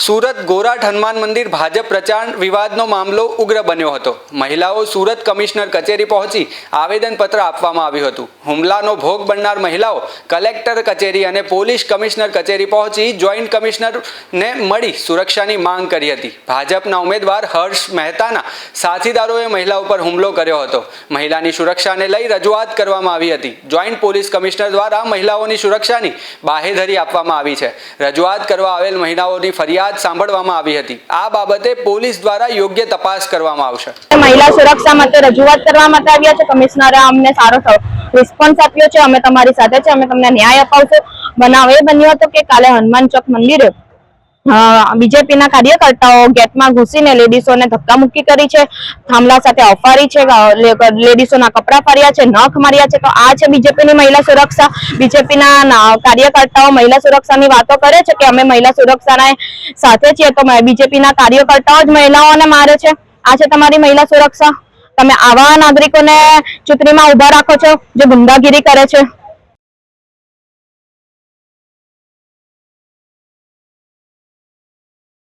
સુરત ગોરાટ હનુમાન મંદિર ભાજપ પ્રચાર વિવાદનો મામલો ઉગ્ર બન્યો હતો। મહિલાઓ સુરત કમિશનર કચેરી પહોંચી આવેદનપત્ર આપવામાં આવ્યું હતું। હુમલાનો ભોગ બનનાર મહિલાઓ કલેક્ટર કચેરી અને પોલીસ કમિશનર કચેરી પહોંચી જોઈન્ટ કમિશનરને મળી સુરક્ષાની માંગ કરી હતી। ભાજપના ઉમેદવાર હર્ષ મહેતાના સાથીદારોએ મહિલાઓ પર હુમલો કર્યો હતો। મહિલાની સુરક્ષાને લઈ રજૂઆત કરવામાં આવી હતી। જોઈન્ટ પોલીસ કમિશનર દ્વારા મહિલાઓની સુરક્ષાની બાહેધરી આપવામાં આવી છે। રજૂઆત કરવા આવેલ મહિલાઓની ફરિયાદ સાંભળવામાં આવી હતી। આ બાબતે પોલીસ દ્વારા યોગ્ય તપાસ કરવામાં આવશે। મહિલા સુરક્ષા માટે રજૂઆત કરવા માટે આવ્યા છે। કમિશનરે અમને સારો રિસ્પોન્સ આપ્યો છે। અમે તમારી સાથે છે, અમે તમને ન્યાય અપાવશું। બનાવ એ બન્યો હતો કે કાલે હનુમાન ચોક મંદિરે બીજેપીના કાર્યકર્તાઓ ગેટમાં ઘૂસીને લેડીઝોને ધક્કામુક્કી કરી છે, થાંભલા સાથે અફારી છે, લેડીઝોના કપડા ફાડ્યા છે, નખ માર્યા છે। તો આ છે બીજેપીની મહિલા સુરક્ષા। બીજેપીના કાર્યકર્તાઓ મહિલા સુરક્ષાની વાતો કરે છે કે અમે મહિલા સુરક્ષાના સાથે છીએ, તો બીજેપીના કાર્યકર્તાઓ જ મહિલાઓને મારે છે। આ છે તમારી મહિલા સુરક્ષા। તમે આવા નાગરિકોને ચૂંટણીમાં ઉભા રાખો છો જે ગુંડાગીરી કરે છે।